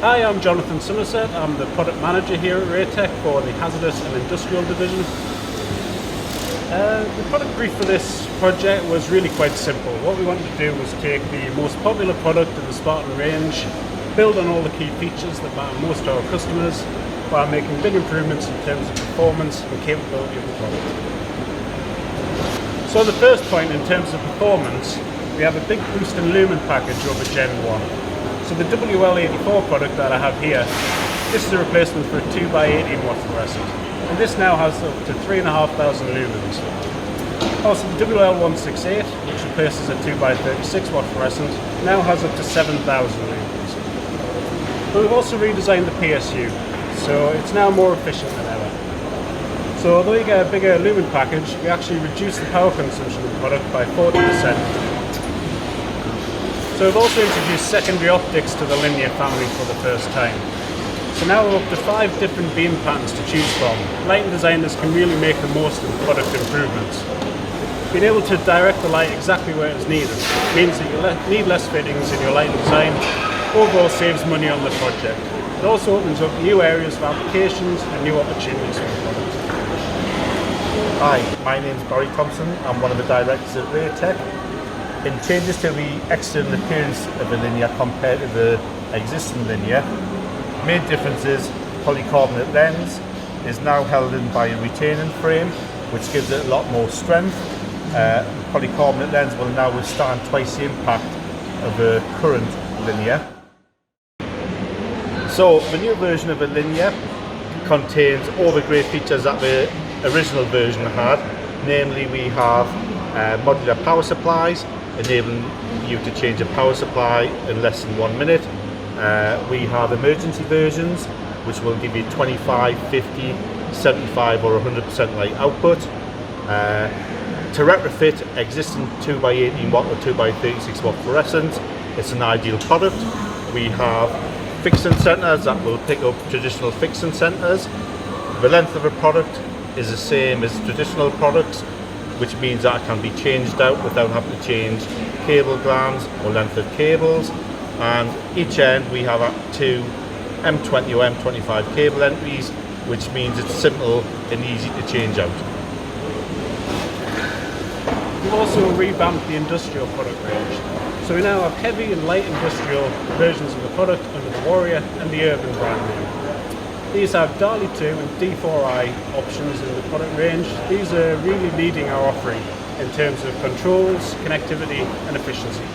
Hi, I'm Jonathan Somerset. I'm the product manager here at Raytech for the Hazardous and Industrial Division. The product brief for this project was really quite simple. What we wanted to do was take the most popular product in the Spartan range, build on all the key features that matter most to our customers, while making big improvements in terms of performance and capability of the product. So the first point in terms of performance, we have a big boost in lumen package over Gen 1. So the WL84 product that I have here, this is a replacement for a 2x18 watt fluorescent. And this now has up to 3,500 lumens. Also the WL168, which replaces a 2x36 watt fluorescent, now has up to 7,000 lumens. But we've also redesigned the PSU, so it's now more efficient than ever. So although you get a bigger lumen package, we actually reduce the power consumption of the product by 40%. So we've also introduced secondary optics to the Linear family for the first time. So now we're up to 5 different beam patterns to choose from. Lighting designers can really make the most of the product improvements. Being able to direct the light exactly where it's needed means that you need less fittings in your lighting design. Overall saves money on the project. It also opens up new areas of applications and new opportunities for the product. Hi, my name is Barry Thompson. I'm one of the directors at Raytech. In changes to the external appearance of the Linear compared to the existing Linear, main difference is polycarbonate lens is now held in by a retaining frame, which gives it a lot more strength. Polycarbonate lens will now withstand twice the impact of a current Linear. So the new version of the Linear contains all the great features that the original version had. Namely, we have modular power supplies, enabling you to change a power supply in less than 1 minute. We have emergency versions, which will give you 25, 50, 75 or 100% light output. To retrofit existing 2x18 watt or 2x36 watt fluorescent, it's an ideal product. We have fixing centers that will pick up traditional fixing centers. The length of a product is the same as traditional products, which means that it can be changed out without having to change cable glands or length of cables. And each end we have 2 M20 or M25 cable entries, which means it's simple and easy to change out. We've also revamped the industrial product range. So we now have heavy and light industrial versions of the product under the Warrior and the Urban brand name. These have DALI 2 and D4i options in the product range. These are really leading our offering in terms of controls, connectivity and efficiency.